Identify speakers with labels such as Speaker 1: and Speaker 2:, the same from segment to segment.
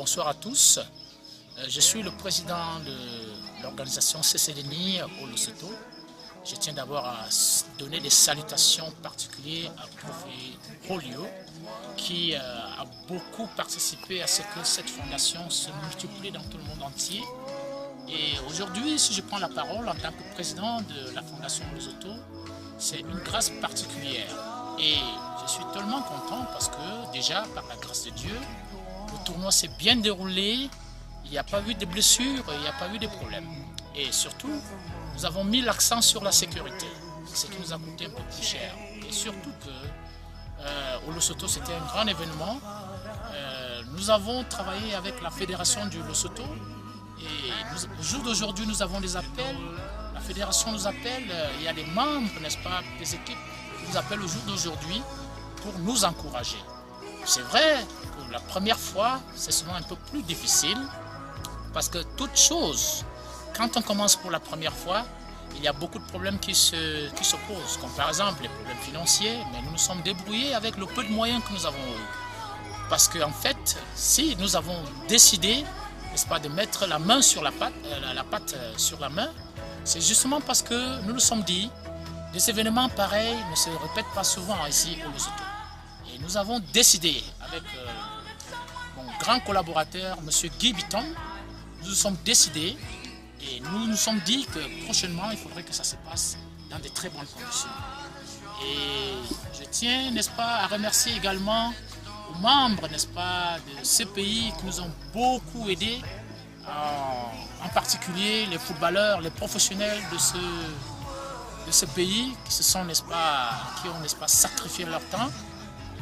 Speaker 1: bonsoir à tous. Je suis le président de l'organisation CCDNI au Lesotho. Je tiens d'abord à donner des salutations particulières à Prof. Rolio qui a beaucoup participé à ce que cette fondation se multiplie dans tout le monde entier. Et aujourd'hui, si je prends la parole en tant que président de la fondation Lesotho, c'est une grâce particulière. Et je suis tellement content parce que déjà, par la grâce de Dieu, le tournoi s'est bien déroulé, il n'y a pas eu de blessures, il n'y a pas eu de problèmes. Et surtout, nous avons mis l'accent sur la sécurité, ce qui nous a coûté un peu plus cher. Et surtout que au Lesotho, c'était un grand événement. Nous avons travaillé avec la fédération du Lesotho et au jour d'aujourd'hui, nous avons des appels. La fédération nous appelle, il y a des membres, n'est-ce pas, des équipes qui nous appellent au jour d'aujourd'hui pour nous encourager. C'est vrai que la première fois, c'est souvent un peu plus difficile parce que toute chose, quand on commence pour la première fois, il y a beaucoup de problèmes qui se posent, comme par exemple les problèmes financiers, mais nous nous sommes débrouillés avec le peu de moyens que nous avons eu. Parce qu'en fait, si nous avons décidé, n'est-ce pas, de mettre la main sur la patte sur la main, c'est justement parce que nous nous sommes dit, des événements pareils ne se répètent pas souvent ici au Lesotho. Et nous avons décidé, avec mon grand collaborateur, M. Guy Bitton, nous nous sommes décidés et nous nous sommes dit que prochainement, il faudrait que ça se passe dans de très bonnes conditions. Et je tiens, n'est-ce pas, à remercier également aux membres, n'est-ce pas, de ces pays qui nous ont beaucoup aidés, en particulier les footballeurs, les professionnels de ce pays qui se sont, n'est-ce pas, qui ont, n'est-ce pas, sacrifié leur temps.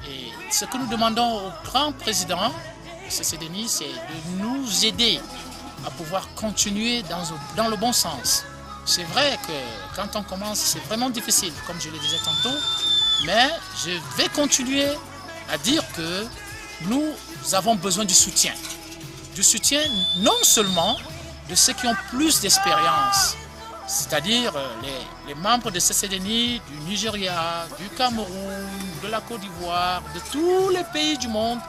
Speaker 1: Et ce que nous demandons au grand président de CCDNI, c'est de nous aider à pouvoir continuer dans le bon sens. C'est vrai que quand on commence, c'est vraiment difficile, comme je le disais tantôt, mais je vais continuer à dire que nous avons besoin du soutien. Du soutien non seulement de ceux qui ont plus d'expérience, c'est-à-dire les membres de CCDNI du Nigeria, du Cameroun, de la Côte d'Ivoire, de tous les pays du monde,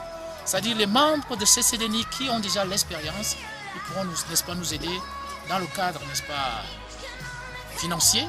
Speaker 1: c'est-à-dire les membres de CCDNI qui ont déjà l'expérience, ils pourront, n'est-ce pas, nous aider dans le cadre, n'est-ce pas, financier,